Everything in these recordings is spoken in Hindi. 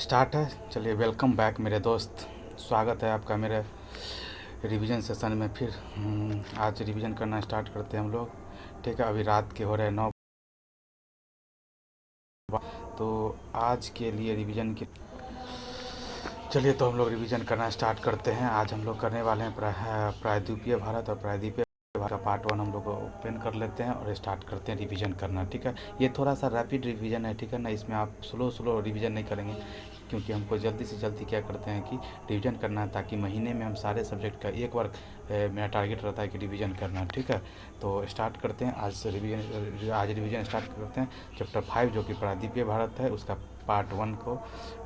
स्टार्ट है। चलिए, वेलकम बैक मेरे दोस्त। स्वागत है आपका मेरे रिवीजन सेशन में फिर। आज रिवीजन करना स्टार्ट करते हैं हम लोग। ठीक है, अभी रात के हो रहे हैं 9। तो आज के लिए रिवीजन की चलिए तो हम लोग रिवीजन करना स्टार्ट करते हैं। आज हम लोग करने वाले हैं प्रायद्वीपीय भारत और प्रायद्वीपीय भारत का पार्ट 1 हम लोग ओपन कर लेते हैं और स्टार्ट करते हैं रिवीजन करना। ठीक है, ये थोड़ा सा रैपिड रिवीजन है। ठीक है ना, इसमें आप स्लो रिवीजन नहीं करेंगे, क्योंकि हमको जल्दी से जल्दी क्या करते हैं कि रिवीजन करना है, ताकि महीने में हम सारे सब्जेक्ट का एक बार मेरा टारगेट रहता है कि रिवीजन करना। ठीक है, तो स्टार्ट करते हैं आज रिवीजन स्टार्ट करते हैं। चैप्टर 5 जो कि प्रायद्वीपीय भारत है, उसका पार्ट 1 को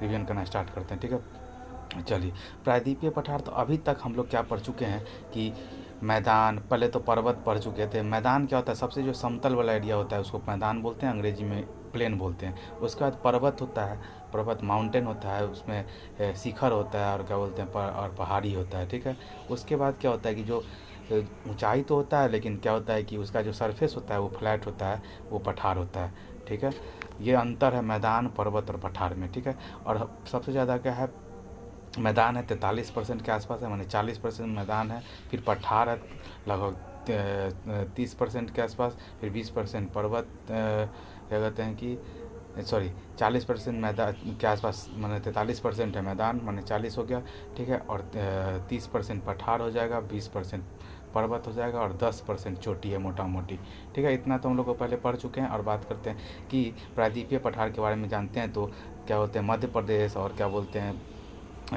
रिवीजन करना स्टार्ट करते हैं। ठीक है, चलिए। प्रायद्वीपीय पठार, तो अभी तक हम लोग क्या पढ़ चुके हैं कि मैदान, पहले तो पर्वत पढ़ चुके थे। मैदान क्या होता है? सबसे जो समतल वाला एरिया होता है उसको मैदान बोलते हैं, अंग्रेजी में प्लेन बोलते हैं। उसके बाद पर्वत होता है, पर्वत माउंटेन होता है, उसमें शिखर होता है और क्या बोलते हैं और पहाड़ी होता है। ठीक है, उसके बाद क्या होता है कि जो ऊंचाई तो होता है, लेकिन क्या होता है कि उसका जो सरफेस होता है वो फ्लैट होता है, वो पठार होता है। ठीक है, ये अंतर है मैदान, पर्वत और पठार में। ठीक है, और सबसे ज़्यादा क्या है, मैदान है 43% के आसपास है, माने 40% मैदान है। फिर पठार है लगभग 30% के आसपास। फिर 20% पर्वत, क्या कहते हैं कि 40% मैदान के आसपास, माने 43% है मैदान, माने 40 हो गया। ठीक है, और 30% पठार हो जाएगा, 20% पर्वत हो जाएगा और 10% चोटी है मोटा मोटी। ठीक है, इतना तो हम लोग को पहले पढ़ चुके हैं। और बात करते हैं कि प्रायद्वीपीय पठार के बारे में जानते हैं, तो क्या बोलते हैं मध्य प्रदेश और क्या बोलते हैं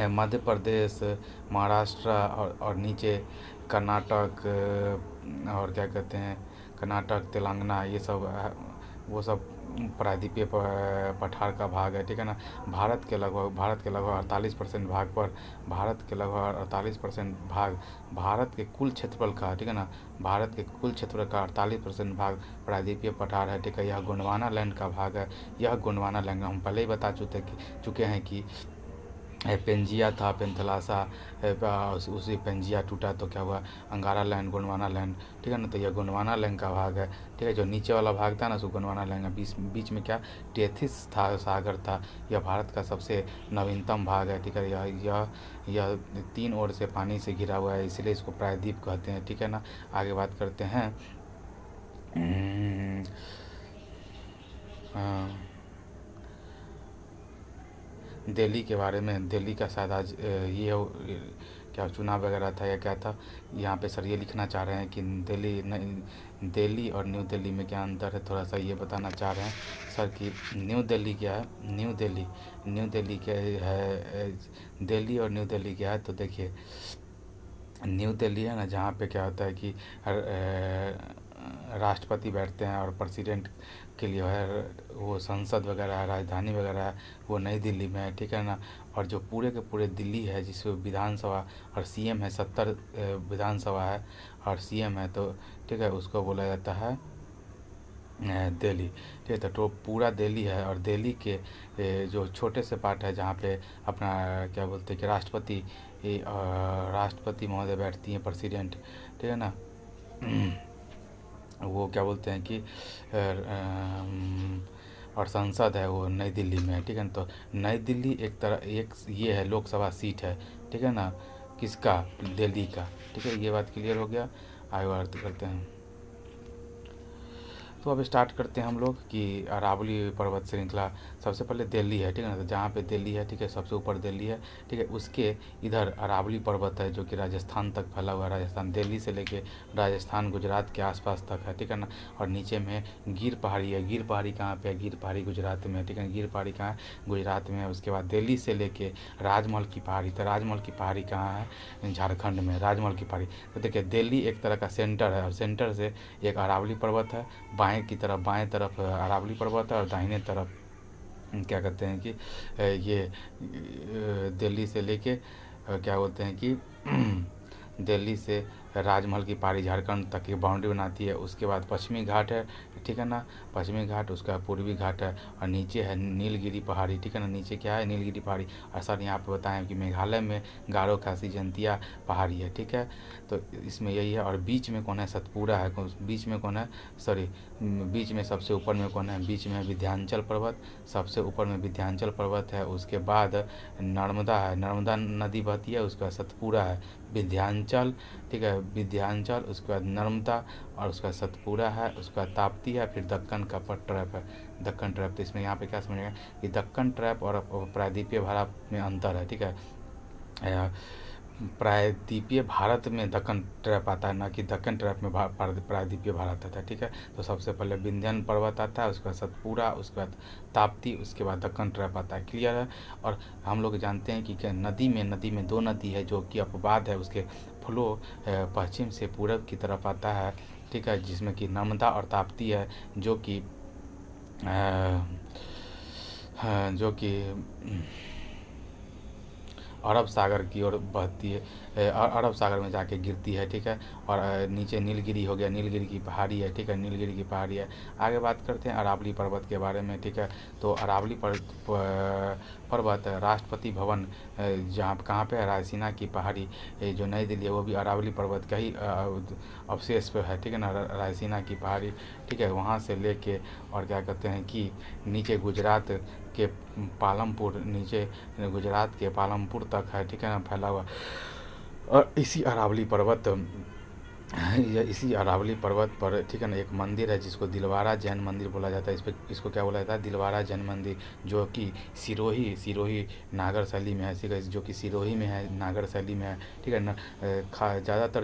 मध्य प्रदेश, महाराष्ट्र और नीचे कर्नाटक, और क्या कहते हैं कर्नाटक, तेलंगाना, ये सब वो सब प्रायद्वीपीय पठार का भाग है। ठीक है ना, भारत के लगभग 48% भाग पर, भारत के लगभग 48% भाग भारत के कुल क्षेत्रफल का, ठीक है ना, भारत के कुल क्षेत्रफल का 48% भाग प्रायद्वीपीय पठार है। ठीक है, यह गोंडवाना लैंड का भाग है। यह गोंडवाना लैंड हम पहले ही बता चुके हैं कि पेंजिया था, पेंथलासा, उसी पेंजिया टूटा तो क्या हुआ, अंगारा लैंड, गोंडवाना लैंड। ठीक है ना, तो यह गोंडवाना लैंड का भाग है। ठीक है, जो नीचे वाला भाग था ना, सो गोंडवाना लैंड का बीच में क्या टेथिस था, सागर था। यह भारत का सबसे नवीनतम भाग है। ठीक है, यह 3 ओर से पानी से घिरा हुआ है, इसलिए इसको प्रायद्वीप कहते हैं। ठीक है ना, आगे बात करते हैं। दिल्ली के बारे में। दिल्ली का शायद आज क्या चुनाव वगैरह था या क्या था। यहाँ पे सर ये लिखना चाह रहे हैं कि दिल्ली और न्यू दिल्ली में क्या अंतर है, थोड़ा सा ये बताना चाह रहे हैं सर कि न्यू दिल्ली क्या है। न्यू दिल्ली क्या है, दिल्ली और न्यू दिल्ली क्या है। तो देखिए, न्यू दिल्ली है ना, जहाँ पे क्या होता है कि राष्ट्रपति बैठते हैं और प्रेसिडेंट के लिए है वो संसद वगैरह है, राजधानी वगैरह है, वो नई दिल्ली में है। ठीक है ना, और जो पूरे के पूरे दिल्ली है, जिसमें विधानसभा और सीएम है, 70 विधानसभा है और सीएम है, तो ठीक है, उसको बोला जाता है दिल्ली। ठीक है, तो पूरा दिल्ली है। और दिल्ली के जो छोटे से पार्ट है, जहाँ पे अपना क्या बोलते हैं कि राष्ट्रपति महोदय बैठती हैं, प्रेसिडेंट। ठीक है ना, वो क्या बोलते हैं कि और संसद है वो नई दिल्ली में है। ठीक है ना, तो नई दिल्ली एक ये है लोकसभा सीट है। ठीक है ना, किसका? दिल्ली का। ठीक है, ये बात क्लियर हो गया। आगे बात करते हैं। तो अब स्टार्ट करते हैं हम लोग कि अरावली पर्वत श्रृंखला। सबसे पहले दिल्ली है। ठीक है ना, तो जहाँ पे दिल्ली है, ठीक है, सबसे ऊपर दिल्ली है। ठीक है, उसके इधर अरावली पर्वत है, जो कि राजस्थान तक फैला हुआ है। राजस्थान, दिल्ली से लेके राजस्थान, गुजरात के आसपास तक है। ठीक है ना, और नीचे में गिर पहाड़ी है। गिर पहाड़ी कहाँ पे है? गिर पहाड़ी गुजरात में है। ठीक है, गिर पहाड़ी कहाँ है? गुजरात में है। उसके बाद दिल्ली से लेके राजमहल की पहाड़ी, तो राजमहल की पहाड़ी कहाँ है? झारखंड में राजमहल की पहाड़ी। तो देखिए, दिल्ली एक तरह का सेंटर है, और सेंटर से एक अरावली पर्वत है, बाएं तरफ अरावली पर्वत है, और दाहिने तरफ क्या कहते हैं कि ये दिल्ली से लेके क्या बोलते हैं कि दिल्ली से राजमहल की पहाड़ी झारखंड तक की बाउंड्री बनाती है। उसके बाद पश्चिमी घाट है, ठीक है ना, पश्चिमी घाट, उसका पूर्वी घाट है, और नीचे है नीलगिरी पहाड़ी, ठीक है ना, नीचे क्या है, नीलगिरी पहाड़ी। और सर यहाँ पे बताएं कि मेघालय में गारो खासी जयंतिया पहाड़ी है, ठीक है। तो इसमें यही है। और बीच में कौन है, सतपुड़ा है। बीच में कौन है, सॉरी, बीच में सबसे ऊपर में कौन है, बीच में विंध्याचल पर्वत, सबसे ऊपर में विंध्याचल पर्वत है। उसके बाद नर्मदा है, नर्मदा नदी बहती है। उसके बाद सतपुड़ा है, विंध्याचल, ठीक है, विंध्याचल, उसके बाद नर्मदा, और उसका सतपुड़ा है, उसका ताप्ती है, फिर दक्कन का ट्रैप है, दक्कन ट्रैप। तो इसमें यहाँ पे क्या समझेगा कि दक्कन ट्रैप और प्रायद्वीपीय भारत में अंतर है, ठीक है। प्रायद्वीपीय भारत में दक्कन ट्रैप आता है, ना कि दक्कन ट्रैप में प्रायद्वीपीय भारत आता है, ठीक है। तो सबसे पहले विंध्यन पर्वत आता है, उसके बाद सतपुड़ा, उसके बाद ताप्ती, उसके बाद दक्कन ट्रैप आता है, क्लियर है। और हम लोग जानते हैं कि नदी में दो नदी है जो कि अपवाद है, उसके फ्लो पश्चिम से पूरब की तरफ आता है, ठीक है, जिसमें कि नर्मदा और ताप्ती है, जो कि अरब सागर की ओर बहती है, अरब सागर में जाके गिरती है, ठीक है। और नीचे नीलगिरी हो गया, नीलगिरी की पहाड़ी है, ठीक है, नीलगिरी की पहाड़ी है। आगे बात करते हैं अरावली पर्वत के बारे में, ठीक है। तो अरावली पर्वत राष्ट्रपति भवन जहाँ कहाँ पे है, रायसीना की पहाड़ी जो नई दिल्ली है, वो भी अरावली पर्वत का ही अवशेष पे है, ठीक है ना, रायसीना की पहाड़ी, ठीक है। वहाँ से लेके और क्या कहते हैं कि नीचे गुजरात के पालमपुर, नीचे गुजरात के पालमपुर तक है, ठीक है ना, फैला हुआ। और इसी अरावली पर्वत पर, ठीक है ना, एक मंदिर है जिसको दिलवारा जैन मंदिर बोला जाता है। इसको क्या बोला जाता है, दिलवारा जैन मंदिर, जो कि सिरोही नागर शैली में है, जो कि सिरोही में है, नागर शैली में है, ठीक है ना। ज़्यादातर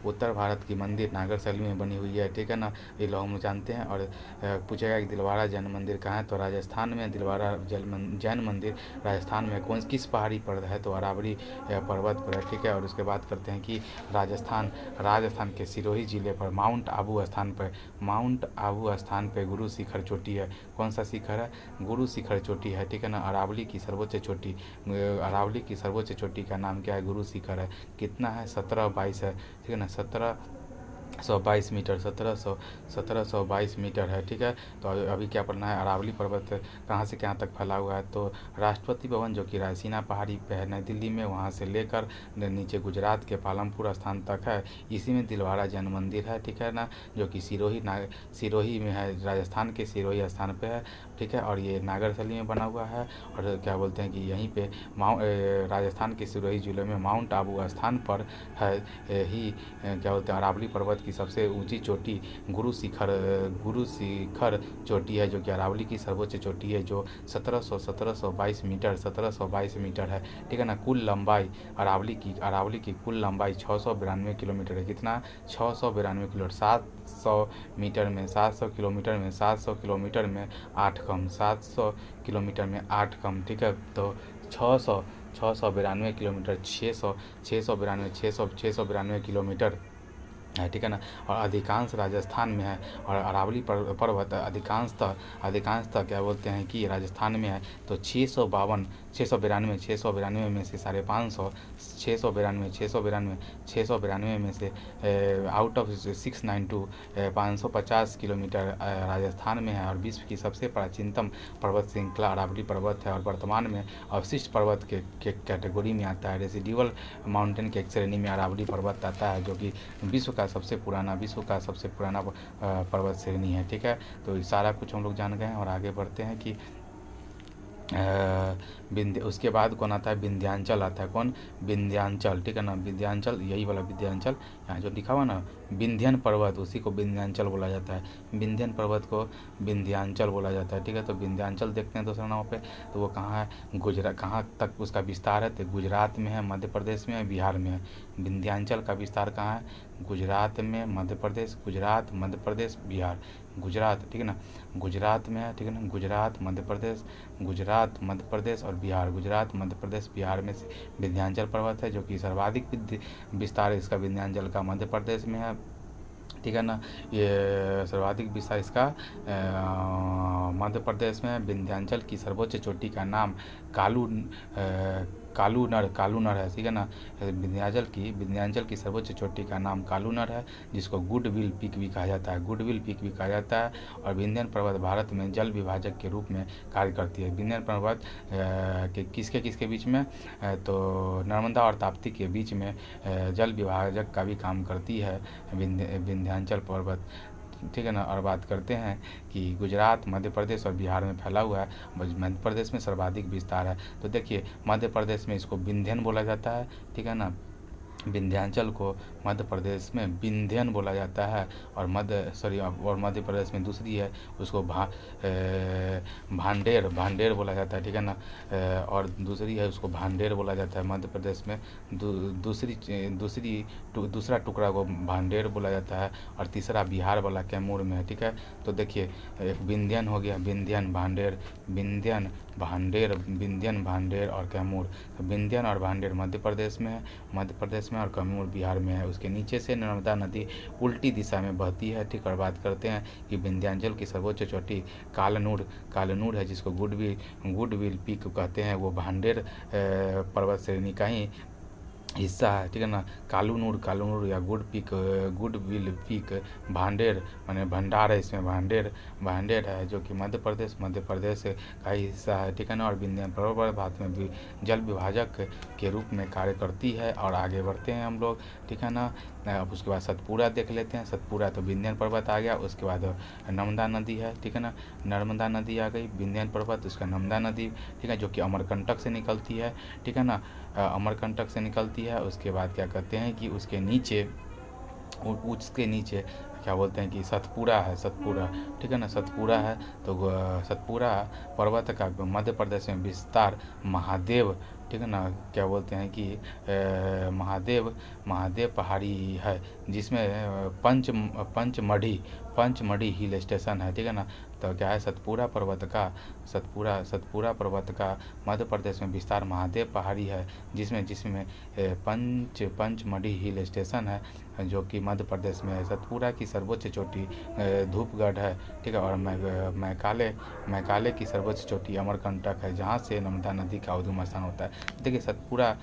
उत्तर भारत की मंदिर नागर शैली में बनी हुई है, ठीक है ना, ये लोग हम जानते हैं। और पूछेगा कि दिलवारा जैन मंदिर कहाँ है, तो राजस्थान में दिलवारा जैन मंदिर राजस्थान में किस पहाड़ी पर है, तो अरावली पर्वत पर है, ठीक है। और उसके बाद करते हैं कि राजस्थान के सिरोही जिले पर माउंट आबू स्थान पे गुरु शिखर चोटी है। कौन सा शिखर है, गुरु शिखर चोटी है, ठीक है ना। अरावली की सर्वोच्च चोटी का नाम क्या है, गुरु शिखर है। कितना है, 1722 है, ठीक है ना, 1722 मीटर, 1722 मीटर है, ठीक है। तो अभी क्या पढ़ना है, अरावली पर्वत कहाँ से कहाँ तक फैला हुआ है, तो राष्ट्रपति भवन जो कि रायसीना पहाड़ी पे है नई दिल्ली में, वहाँ से लेकर नीचे गुजरात के पालमपुर स्थान तक है। इसी में दिलवारा जैन मंदिर है, ठीक है ना, जो कि सिरोही में है, राजस्थान के सिरोही स्थान पे है, ठीक है। और ये नागरशैली में बना हुआ है। और क्या बोलते हैं कि यहीं पे राजस्थान के सिरोही जिले में माउंट आबू स्थान पर है ही क्या बोलते हैं, अरावली पर्वत की सबसे ऊंची चोटी गुरु शिखर चोटी है, जो कि अरावली की सर्वोच्च चोटी है, जो 1722 मीटर है, ठीक है ना। कुल लंबाई अरावली की कुल लंबाई 692 किलोमीटर है। कितना, 692 किलोमीटर, 700 मीटर में 700 किलोमीटर में 700 किलोमीटर में 8 कम, 700 किलोमीटर में 8 कम, ठीक है। तो 692 किलोमीटर, 692 किलोमीटर है, ठीक है ना। और अधिकांश राजस्थान में है। और अरावली पर्वत अधिकांशतः क्या बोलते हैं कि राजस्थान में है। तो 692 में से 550, 692 में से आउट ऑफ 692 550 किलोमीटर राजस्थान में है। और विश्व की सबसे प्राचीनतम पर्वत श्रृंखला अरावली पर्वत है, और वर्तमान में अवशिष्ट पर्वत के कैटेगरी में आता है। रेसिडुअल माउंटेन के श्रेणी में अरावली पर्वत आता है, जो कि विश्व का सबसे पुराना पर्वत श्रेणी है, ठीक है। तो सारा कुछ हम लोग जान गए हैं। और आगे बढ़ते हैं कि उसके बाद कौन आता है, विंध्याचल आता है। कौन, विंध्याचल, ठीक है ना, विंध्याचल, यही वाला विंध्याचल, यहाँ जो लिखा हुआ ना विंध्यन पर्वत, उसी को विंध्याचल बोला जाता है। विंध्यन पर्वत को विंध्याचल बोला जाता है, ठीक है। तो विंध्याचल देखते हैं दूसरा नाम पे, तो वो कहाँ है, कहाँ तक उसका विस्तार है, तो गुजरात में है, मध्य प्रदेश में है, बिहार में है। विंध्याचल का विस्तार कहाँ है, गुजरात में, मध्य प्रदेश, बिहार, गुजरात, ठीक है ना, गुजरात में है, ठीक है ना, गुजरात, मध्य प्रदेश और बिहार, गुजरात, मध्य प्रदेश, बिहार में से विंध्याचल पर्वत है, जो कि सर्वाधिक विस्तार इसका विंध्याचल का मध्य प्रदेश में है, ठीक है ना। ये सर्वाधिक विस्तार इसका मध्य प्रदेश में। विंध्याचल की सर्वोच्च चोटी का नाम कालूनर है, ठीक है ना। विंध्याचल की सर्वोच्च चोटी का नाम कालूनर है, जिसको गुडविल पीक भी कहा जाता है, और विंध्यन पर्वत भारत में जल विभाजक के रूप में कार्य करती है। विंध्यन पर्वत के किसके बीच में, तो नर्मदा और ताप्ती के बीच में जल विभाजक का भी काम करती है विंध्याचल पर्वत, ठीक है ना। और बात करते हैं कि गुजरात, मध्य प्रदेश और बिहार में फैला हुआ है। मध्य प्रदेश में सर्वाधिक विस्तार है। तो देखिए मध्य प्रदेश में इसको विंध्यन बोला जाता है, ठीक है ना। विंध्याचल को मध्य प्रदेश में विंध्यन बोला जाता है, और मध्य प्रदेश में दूसरी है, उसको भांडेर बोला जाता है, ठीक है ना। और दूसरी है, उसको भांडेर बोला जाता है मध्य प्रदेश में। दूसरा टुकड़ा को भांडेर बोला जाता है, और तीसरा बिहार वाला कैमूर में है, ठीक है। तो देखिए एक विंध्यन हो गया, विंध्यन भांडेर और कैमूर। विंध्यन और भांडेर मध्य प्रदेश में और कैमूर बिहार में है। उसके नीचे से नर्मदा नदी उल्टी दिशा में बहती है, ठीक। और बात करते हैं कि विंध्याचल की सर्वोच्च चोटी कालनूर है, जिसको गुडविल पीक कहते हैं। वो भांडेर पर्वत श्रेणी का ही हिस्सा है, ठीक है ना। कालूनूर या गुडविल पीक भांडेर माने भंडार है, इसमें भांडेर है, जो कि मध्य प्रदेश का ही हिस्सा है, ठीक है ना। और विंध्यन पर्वत भारत में भी जल विभाजक के रूप में कार्य करती है। और आगे बढ़ते हैं हम लोग, ठीक है ना। अब उसके बाद सतपुड़ा देख लेते हैं। सतपुड़ा तो विंध्यन पर्वत आ गया, उसके बाद नर्मदा नदी है, ठीक है ना। नर्मदा नदी आ गई, विंध्यन पर्वत, उसका नर्मदा नदी, ठीक है, जो कि अमरकंटक से निकलती है, ठीक है ना। अमरकंटक से निकलती है। उसके बाद क्या कहते हैं कि उसके नीचे क्या बोलते हैं कि सतपुड़ा, ठीक है ना। सतपुड़ा है, तो सतपुड़ा पर्वत का मध्य प्रदेश में विस्तार महादेव, ठीक है ना, क्या बोलते हैं कि महादेव पहाड़ी है, जिसमें पंचमढ़ी हिल स्टेशन है, ठीक है ना। तो क्या है, सतपुड़ा पर्वत का मध्य प्रदेश में विस्तार महादेव पहाड़ी है, जिसमें पंचमढ़ी हिल स्टेशन है, जो कि मध्य प्रदेश में है। सतपुड़ा की सर्वोच्च चोटी धूपगढ़ है, ठीक है। और मैकाले की सर्वोच्च चोटी अमरकंटक है, जहाँ से नर्मदा नदी का उद्गम स्थान होता है। देखिए सतपुड़ा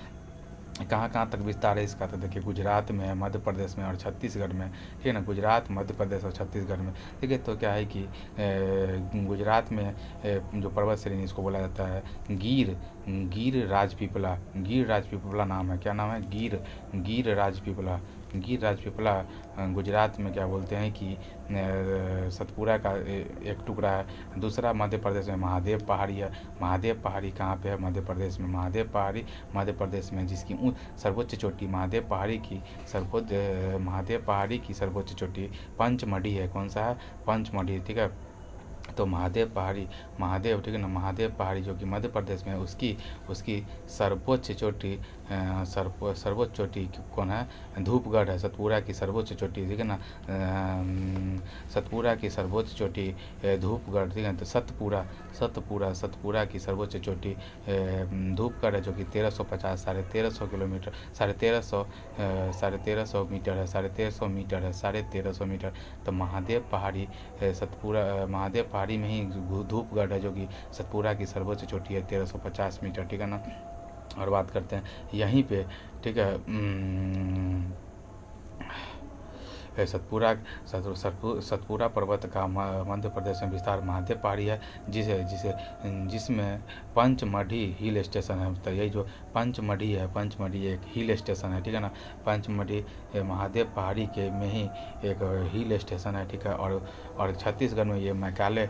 कहाँ तक विस्तार है इसका, तो देखिए गुजरात में है, मध्य प्रदेश में और छत्तीसगढ़ में, ठीक है ना। गुजरात, मध्य प्रदेश और छत्तीसगढ़ में, ठीक है। तो क्या है कि गुजरात में जो पर्वत श्रेणी इसको बोला जाता है गिर राजपीपला नाम है। क्या नाम है? गिर राजपीपला गुजरात में क्या बोलते हैं कि सतपुड़ा का एक टुकड़ा है। दूसरा मध्य प्रदेश में महादेव पहाड़ी है। महादेव पहाड़ी कहाँ पे है? मध्य प्रदेश में। महादेव प्रदेश में, जिसकी सर्वोच्च चोटी महादेव पहाड़ी की सर्वोच्च चोटी पंचमढ़ी है। कौन सा है? पंचमढ़ी, ठीक है। तो महादेव, ठीक है ना। महादेव पहाड़ी जो कि मध्य प्रदेश में है, उसकी सर्वोच्च चोटी कौन है? धूपगढ़ है। सतपुड़ा की सर्वोच्च चोटी, ठीक है ना। सतपुड़ा की सर्वोच्च चोटी धूपगढ़, ठीक है। तो सतपुड़ा की सर्वोच्च चोटी धूपगढ़ है, जो कि 1350 मीटर। तो महादेव पहाड़ी में ही धूपगढ़ है, जो कि सतपुड़ा की सर्वोच्च चोटी है 1350 मीटर, ठीक है ना। और बात करते हैं यहीं पे, ठीक है, सतपुड़ा पर्वत का मध्य प्रदेश में विस्तार महादेव पहाड़ी है, जिसमें पंचमढ़ी हिल स्टेशन है। तो यही जो पंचमढ़ी एक हिल स्टेशन है, ठीक है ना। पंचमढ़ी महादेव पहाड़ी के में ही एक हिल स्टेशन है, ठीक है। और छत्तीसगढ़ में ये मैकाले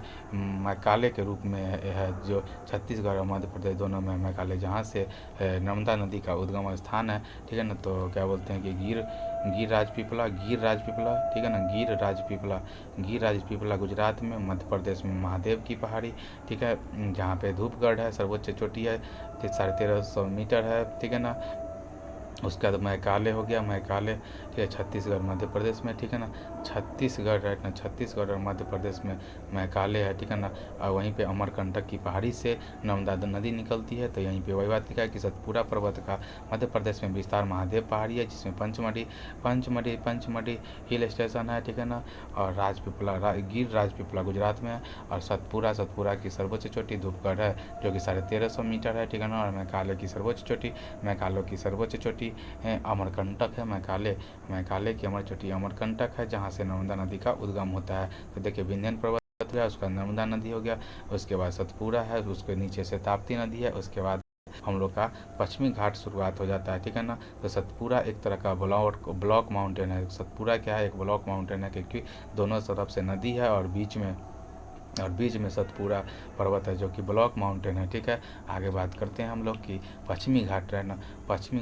के रूप में है, जो छत्तीसगढ़ और मध्य प्रदेश दोनों में मैकाले, जहाँ से नर्मदा नदी का उद्गम स्थान है, ठीक है ना। तो क्या बोलते हैं कि गिर राजपीपला, ठीक है ना। गिर राजपीपला गुजरात में, मध्य प्रदेश में महादेव की पहाड़ी, ठीक है, जहाँ पे धूपगढ़ है, सर्वोच्च चोटी है, 1350 मीटर है, ठीक है ना। उसके बाद मैकाले हो गया, ठीक ठीक है, छत्तीसगढ़ मध्य प्रदेश में, ठीक है ना, छत्तीसगढ़ राइट ना, छत्तीसगढ़ और मध्य प्रदेश में मैकाले है, ठीक है ना। और वहीं पे अमरकंटक की पहाड़ी से नर्मदा नदी निकलती है। तो यहीं पे वही बात लिखा है कि सतपुरा पर्वत का मध्य प्रदेश में विस्तार महादेव पहाड़ी है, जिसमें पंचमढ़ी हिल स्टेशन है, ठीक है ना। और गिर राजपीपला गुजरात में है। और सतपुरा की सर्वोच्च चोटी धूपगढ़ है, जो कि 1350 मीटर है, ठीक है ना। और मैकाले की सर्वोच्च चोटी अमरकंटक है। मैकाले की अमर चोटी अमरकंटक है, जहाँ से नर्मदा नदी का उद्गम होता है। तो देखिए, विंध्यन पर्वत है, उसका नर्मदा नदी हो गया, उसके बाद सतपुरा है, उसके नीचे से ताप्ती नदी है, उसके बाद हम लोग का पश्चिमी घाट शुरुआत हो जाता है, ठीक है ना। तो सतपुरा एक तरह का ब्लॉक माउंटेन है। सतपुरा क्या है, एक ब्लॉक माउंटेन है, क्योंकि दोनों तरफ से नदी है और बीच में सतपुरा पर्वत है, जो कि ब्लॉक माउंटेन है, ठीक है। आगे बात करते हैं हम लोग कि पश्चिमी घाट रहना, पश्चिमी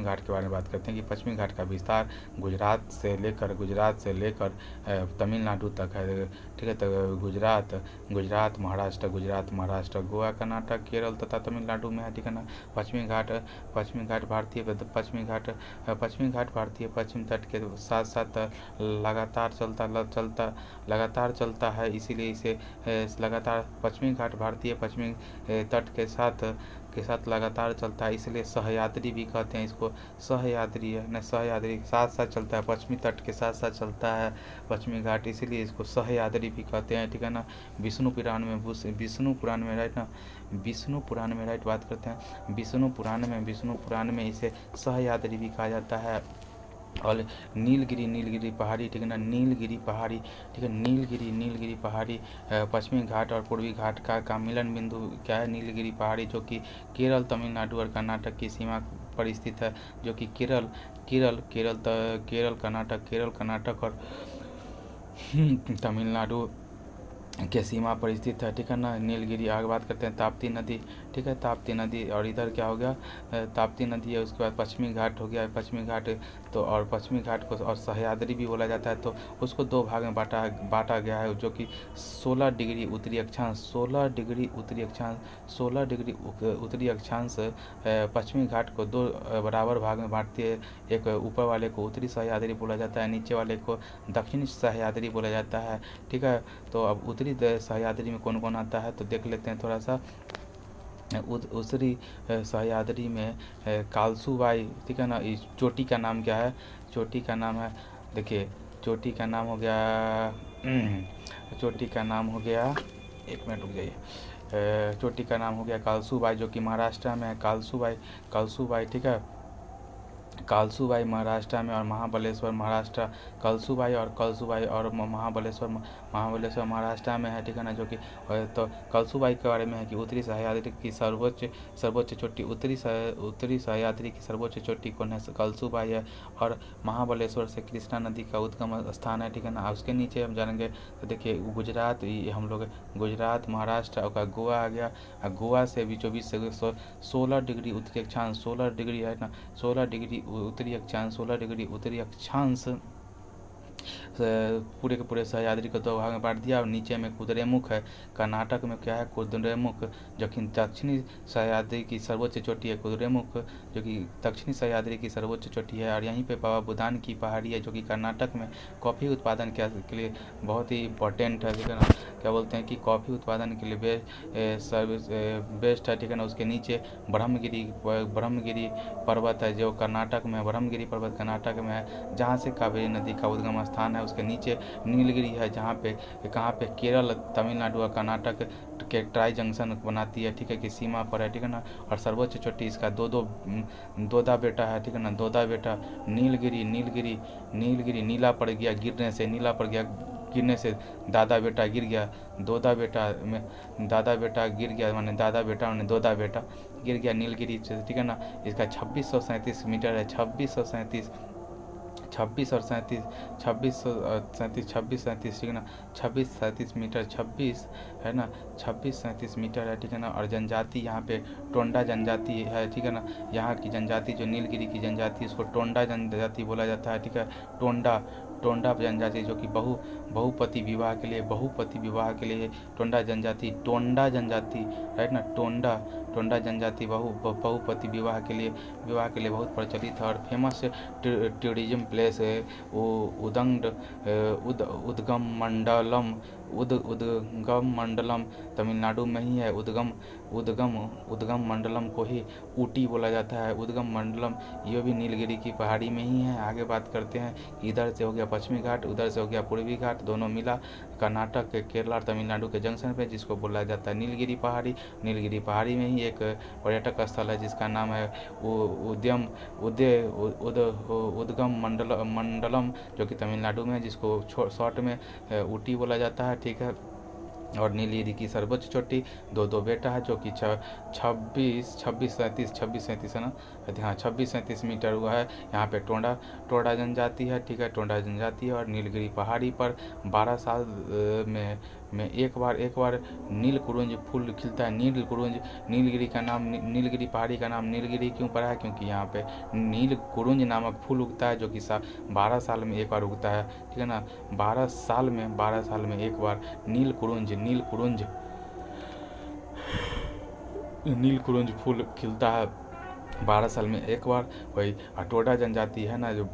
घाट के बारे में बात करते हैं कि पश्चिमी घाट का विस्तार गुजरात से लेकर तमिलनाडु तक है, ठीक है। तो गुजरात महाराष्ट्र गोवा कर्नाटक केरल तथा तमिलनाडु में है, ठीक है ना। पश्चिमी घाट भारतीय पश्चिम तट के साथ साथ लगातार चलता है, इसीलिए इसे लगातार पश्चिमी घाट भारतीय पश्चिमी तट के साथ लगातार चलता है, इसलिए सहयाद्री भी कहते हैं इसको। सहयाद्री है न, सहयाद्री साथ साथ चलता है, पश्चिमी तट के साथ साथ चलता है पश्चिमी घाट, इसीलिए इसको सहयाद्री भी कहते हैं, ठीक है ना। विष्णु पुराण में राइट ना, विष्णु पुराण में राइट बात करते हैं। विष्णु पुराण में इसे सहयाद्री भी कहा जाता है। और नीलगिरी पहाड़ी, ठीक है ना, नीलगिरी पहाड़ी, ठीक है। नीलगिरी पहाड़ी पश्चिमी घाट और पूर्वी घाट का मिलन बिंदु क्या है, नीलगिरी पहाड़ी, जो कि केरल तमिलनाडु और कर्नाटक की सीमा पर स्थित है, जो कि केरल कर्नाटक और तमिलनाडु के सीमा पर स्थित है, ठीक है ना। नीलगिरी। आगे बात करते हैं ताप्ती नदी, ठीक है, ताप्ती नदी। और इधर क्या हो गया, ताप्ती नदी है, उसके बाद पश्चिमी घाट हो गया, पश्चिमी घाट तो, और पश्चिमी घाट को और सहयाद्री भी बोला जाता है। तो उसको दो भाग में बांटा गया है, जो कि 16 डिग्री उत्तरी अक्षांश पश्चिमी घाट को दो बराबर भाग में बांटती है। एक ऊपर वाले को उत्तरी सहयाद्री बोला जाता है, नीचे वाले को दक्षिणी सहयाद्री बोला जाता है, ठीक है। तो अब उत्तरी सहयाद्री में कौन कौन आता है, तो देख लेते हैं थोड़ा सा। उत्तरी सहयाद्री में कालसूबाई, ठीक है ना। इस चोटी का नाम क्या है, चोटी का नाम है, देखिए चोटी का नाम हो गया एक मिनट रुक जाइए। चोटी का नाम हो गया कालसूबाई, जो कि महाराष्ट्र में है। कालसूबाई, ठीक है। कालसूबाई महाराष्ट्र में, और महाबलेश्वर महाराष्ट्र, कलसूबाई और महाबलेश्वर महाराष्ट्र में है, ठीक है ना। जो कि तो कलसूबाई के बारे में है कि उत्तरी सहयाद्री की सर्वोच्च चोटी उत्तरी सहयाद्री की सर्वोच्च चोटी कौन है, कलसूबाई है। और महाबलेश्वर से कृष्णा नदी का उद्गम स्थान है, ठीक है ना। उसके नीचे हम जानेंगे तो देखिए गुजरात, हम लोग गुजरात महाराष्ट्र और गोवा आ गया। गोवा से बीचों बीच से 16 डिग्री उत्तरी अक्षांश, 16 डिग्री है ना, 16 डिग्री उत्तरी अक्षांश पूरे के पूरे सहयाद्री को दो भाग में बांट दिया। और नीचे में कुद्रेमुख है, कर्नाटक में क्या है, कुद्रेमुख, जो कि दक्षिणी सह्याद्री की सर्वोच्च चोटी है कुद्रेमुख, जो कि दक्षिणी सह्याद्री की सर्वोच्च चोटी है। और यहीं पे बाबा बुदान की पहाड़ी है, जो कि कर्नाटक में कॉफ़ी उत्पादन के लिए बहुत ही इम्पोर्टेंट है, ठीक है ना। क्या बोलते हैं कि कॉफ़ी उत्पादन के लिए बेस्ट है, ठीक है ना। उसके नीचे ब्रह्मगिरी पर्वत है, जो कर्नाटक में, ब्रह्मगिरी पर्वत कर्नाटक में है, जहाँ से कावेरी नदी का उद्गम स्थान है। उसके नीचे नीलगिरी है, जहाँ पे केरल तमिलनाडु और कर्नाटक के ट्राई जंक्शन बनाती है, ठीक है, कि सीमा पर है, ठीक है ना। और सर्वोच्च चोटी इसका दोदा बेटा है, ठीक है ना, दोदा बेटा नीलगिरी नीला पड़ गया गिरने से दादा बेटा गिर गया, दादा बेटा गिर गया, माने दादा बेटा माने दोदा बेटा गिर गया नीलगिरी से, ठीक है ना। इसका 2637 मीटर है, 2637 ठीक है ना, 2637 मीटर, 26 है ना, 2637 मीटर है, ठीक है ना। और जनजाति यहाँ पे टोंडा जनजाति है, ठीक है ना। यहाँ की जनजाति जो नीलगिरी की जनजाति, उसको टोंडा जनजाति बोला जाता है, ठीक है। टोंडा जनजाति, जो कि बहुपति विवाह के लिए टोंडा जनजाति राइट ना, टोंडा जनजाति बहुपति विवाह के लिए बहुत प्रचलित है और फेमस टूरिज्म प्लेस है। उदगम मंडलम तमिलनाडु में ही है। उदगम मंडलम को ही ऊटी बोला जाता है। उदगम मंडलम ये भी नीलगिरी की पहाड़ी में ही है। आगे बात करते हैं, इधर से हो गया पश्चिमी घाट, उधर से हो गया पूर्वी घाट, दोनों मिला कर्नाटक के केरला और तमिलनाडु के जंक्शन पे, जिसको बोला जाता है नीलगिरी पहाड़ी। नीलगिरी पहाड़ी में ही एक पर्यटक स्थल है जिसका नाम है उदगम मंडलम, जो कि तमिलनाडु में है, जिसको शॉर्ट में ऊटी बोला जाता है। ठीक है, और नीलगिरी की सर्वोच्च चोटी दो बेटा है, जो कि 26-37 है ना, हाँ 26-37 मीटर हुआ है। यहाँ पे टोंडा जनजाति है। ठीक है, टोंडा जनजाति है और नीलगिरी पहाड़ी पर 12 साल में एक बार नीलकुरुंज फूल खिलता है। नीलगिरी पहाड़ी का नाम नीलगिरी क्यों पड़ा है? क्योंकि यहाँ पे नीलकुरुंज नामक फूल उगता है, जो कि 12 साल में एक बार उगता है। ठीक है ना, 12 साल में एक बार नीलकुरुंज फूल खिलता है 12 साल में एक बार। वही टोडा जनजाति है ना, जो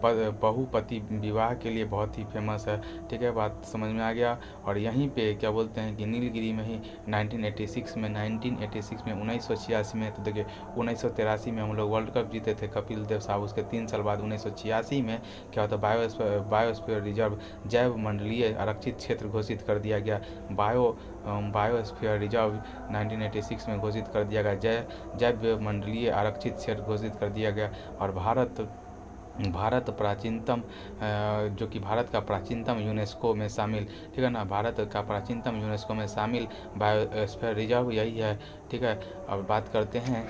बहुपति विवाह के लिए बहुत ही फेमस है। ठीक है, बात समझ में आ गया। और यहीं पे क्या बोलते हैं कि नीलगिरी में ही 1986 में 1986 में तो देखिए 1983 में हम लोग वर्ल्ड कप जीते थे, कपिल देव साहब। उसके 3 साल बाद 1986 में क्या होता है, बायोस्फीयर रिजर्व जैव मंडलीय आरक्षित क्षेत्र घोषित कर दिया गया। बायोस्फीयर रिजर्व 1986 में घोषित कर दिया गया, जैव मंडलीय आरक्षित क्षेत्र घोषित कर दिया गया। और भारत प्राचीनतम जो कि भारत का प्राचीनतम यूनेस्को में शामिल, ठीक है ना, भारत का प्राचीनतम यूनेस्को में शामिल बायोस्फीयर रिजर्व यही है। ठीक है, अब बात करते हैं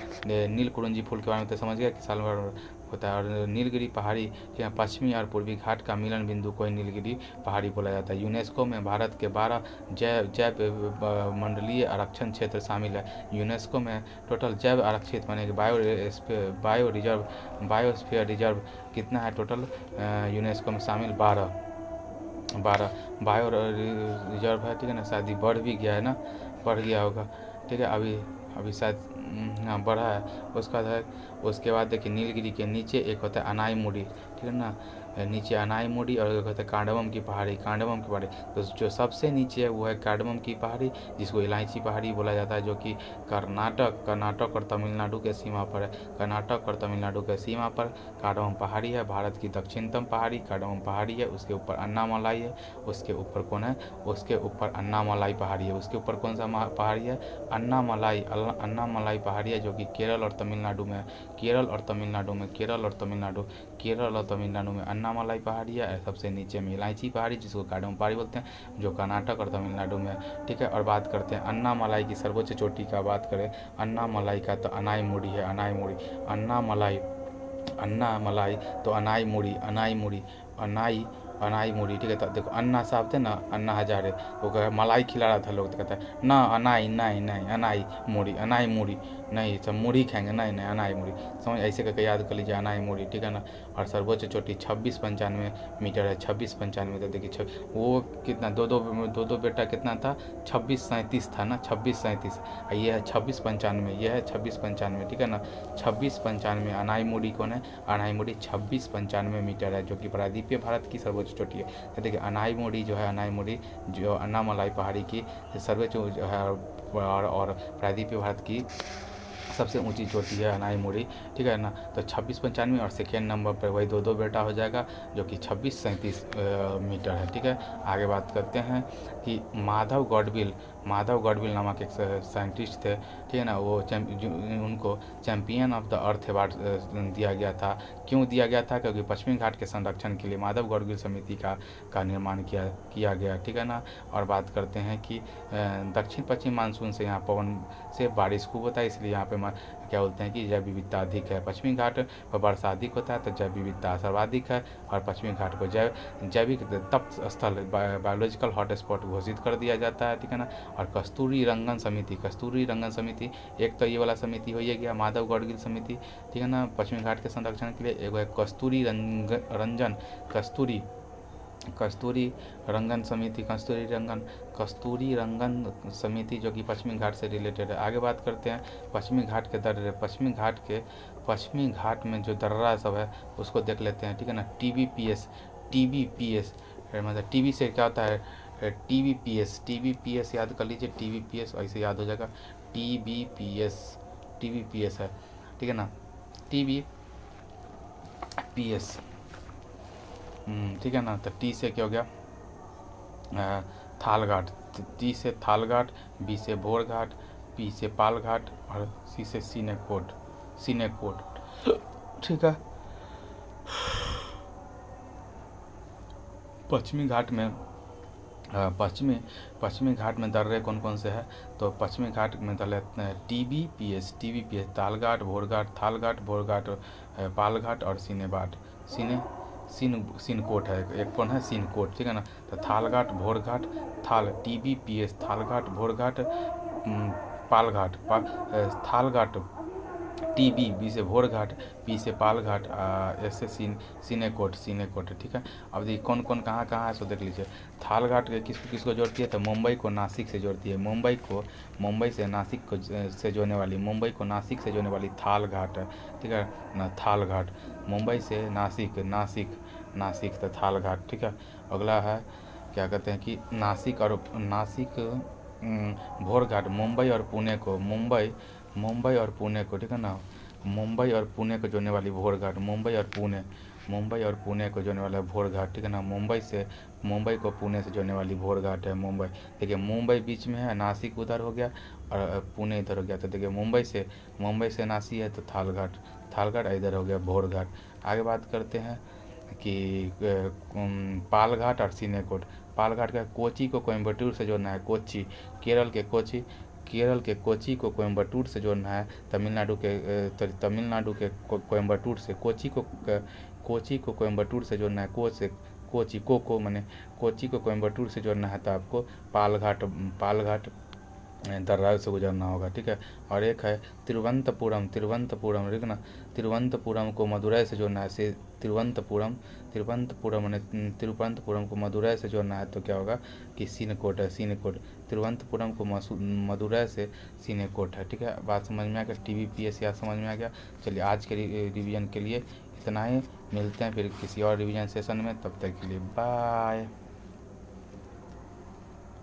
नीलकुरुंजी फूल के बारे में। तो समझ गया कि साल भर होता है। और नीलगिरी पहाड़ी के पश्चिमी और पूर्वी घाट का मिलन बिंदु को नीलगिरी पहाड़ी बोला जाता है। यूनेस्को में भारत के 12 जैव मंडलीय आरक्षण क्षेत्र शामिल है। यूनेस्को में टोटल जैव आरक्षित माने कि बायोस्फीयर रिजर्व कितना है टोटल यूनेस्को में शामिल? 12 बायो रिजर्व है। ठीक है ना, शायद ही बढ़ भी गया है ना, बढ़ गया होगा। ठीक है, अभी शायद हाँ बढ़ा है। उसके बाद देखिए नीलगिरी के नीचे एक होता है अनाईमुड़ी। ठीक है ना, नीचे अनाईमुड़ी और एक होता है कांडवम की पहाड़ी। तो जो सबसे नीचे है वो है कांडवम की पहाड़ी, जिसको इलायची पहाड़ी बोला जाता है, जो कि कर्नाटक और तमिलनाडु के सीमा पर है। कर्नाटक और तमिलनाडु के सीमा पर कांडवम पहाड़ी है। भारत की दक्षिणतम पहाड़ी कांडवम पहाड़ी है। उसके ऊपर अन्नामलाई है। उसके ऊपर कौन है? उसके ऊपर अन्नामलाई पहाड़ी है। उसके ऊपर कौन सा पहाड़ी है? अन्नामलाई पहाड़ी है, जो कि केरल और तमिलनाडु में अन्नामलाई पहाड़ी है। सबसे नीचे में इलायची पहाड़ी, जिसको कांडवम पहाड़ी बोलते हैं, जो कर्नाटक और तमिलनाडु में। ठीक है, और बात करते हैं अन्नामलाई की सर्वोच्च चोटी का। बात करें अन्नामलाई का तो अनाईमुड़ी है। अन्नामलाई तो अनाईमुड़ी। ठीक है, तो देखो अन्ना साहब थे ना, अन्ना हजारे, वो कहे मलाई खिला रहा था लोग, तो कहता है ना अनाई मुड़ी नहीं, सब मुड़ी खाएंगे, नहीं अनाई मुड़ी, समझ ऐसे करके याद कर लीजिए अनाई मुड़ी। ठीक है ना, और सर्वोच्च चोटी 2695 मीटर है। 2695 तो देखिए वो कितना दो बेटा कितना था? 2637 था ना, 2637। ये है 2695, ठीक है ना, 2695 अनाई मुड़ी कौन है? अनाई मुड़ी 2695 मीटर है, जो कि प्रायद्वीपीय भारत की सर्वोच्च चोटी है। तो देखिए अनाई मुड़ी जो अन्नामलाई पहाड़ी की सर्वोच्च है और प्रायद्वीपीय भारत की सबसे ऊंची चोटी है अनाईमुड़ी। ठीक है ना, तो 2695 और सेकेंड नंबर पर वही दो बेटा हो जाएगा, जो कि 2637 मीटर है। ठीक है, आगे बात करते हैं कि माधव गॉडविल नामक एक साइंटिस्ट थे। ठीक है ना, वो उनको champion of the earth award दिया गया था। क्यों दिया गया था? क्योंकि पश्चिमी घाट के संरक्षण के लिए माधव गॉडविल समिति का निर्माण किया गया। ठीक है ना, और बात करते हैं कि दक्षिण पश्चिम मानसून से यहाँ पवन से बारिश खूब होता है, इसलिए यहाँ पे क्या बोलते हैं कि जैव विविधता अधिक है। पश्चिमी घाट पर वर्षा अधिक होता है, तो जैव विविधता सर्वाधिक है। और पश्चिमी घाट को जैविक तप्त स्थल बायोलॉजिकल हॉटस्पॉट घोषित कर दिया जाता है। ठीक है ना, और कस्तूरी रंगन समिति एक तो ये वाला समिति हो ही गया, माधव गॉडगिल समिति। ठीक है ना, पश्चिमी घाट के संरक्षण के लिए एक है कस्तूरी कस्तूरी रंगन समिति, कस्तूरी रंगन समिति जो कि पश्चिमी घाट से रिलेटेड है। आगे बात करते हैं पश्चिमी घाट के दर्रे। पश्चिमी घाट में जो दर्रा सब है उसको देख लेते हैं, ठीक है ना। टीबीपीएस मतलब टीबी से क्या होता है, टीबीपीएस याद कर लीजिए, टीबीपीएस ऐसे याद हो जाएगा। टीबीपीएस है, ठीक है ना, टीबीपीएस, ठीक है ना। तो टी से क्या हो गया, थालघाट, टी से थालघाट, बी से भोरघाट, पी से पालघाट और सी से सीनेकोट, ठीक है। पश्चिमी घाट में पश्चिमी घाट में दर्रे कौन कौन से हैं, तो पश्चिमी घाट में दर्रे टीबीपीएस, तालघाट, भोरघाट, पालघाट और सीनकोट है, एक कौन है, सीनकोट, ठीक है ना। तो थालघाट, भोरघाट, टीबीपीएस, थालघाट, भोरघाट, पालघाट, थालघाट, टीबी, बी से भोरघाट, पी से पालघाट, एस से सीनेकोट, ठीक है। अब देखिए कौन कौन कहाँ कहाँ है सो देख लीजिए। थालघाट किसको जोड़ती है, तो मुंबई को नासिक से जोड़ती है। मुंबई से नासिक को से जोड़ने वाली थालघाट है, ठीक है ना। थालघाट मुंबई से नासिक तो थालघाट, ठीक है। अगला है क्या कहते हैं कि नासिक भोरघाट, मुंबई और पुणे को, ठीक है ना। मुंबई और पुणे को जोड़ने वाली भोरघाट, मुंबई और पुणे को जोड़ने वाला भोरघाट, ठीक है ना। मुंबई को पुणे से जोड़ने वाली भोरघाट है मुंबई। देखिए मुंबई बीच में है, नासिक उधर हो गया और पुणे इधर हो गया। तो देखिए मुंबई से नासिक है तो थालघाट इधर हो गया भोरघाट। आगे बात करते हैं कि पालघाट और सीनेकोट। पालघाट का कोची को कोयम्बटूर से जोड़ना है, केरल के कोची को कोयम्बटूर से जोड़ना है। तमिलनाडु के कोयम्बटूर से कोची को कोयम्बटूर से जोड़ना है। कोची को कोयम्बटूर से जोड़ना है तो आपको पालघाट दर्रा से गुजरना होगा, ठीक है। और एक है तिरुवनंतपुरम, ठीक है ना। तिरुवनंतपुरम को मदुरई से जोड़ना है। तिरुवनंतपुरम को मदुरई से जोड़ना है तो क्या होगा कि सीनेकोट है, तिरुवनंतपुरम को मदुरई से सीनेकोट है, ठीक है। बात समझ में आ गया, टीबीपीएस याद समझ में आ गया। चलिए आज के रिवीजन के लिए इतना ही, मिलते हैं फिर किसी और रिवीजन सेशन में, तब तक के लिए बाय।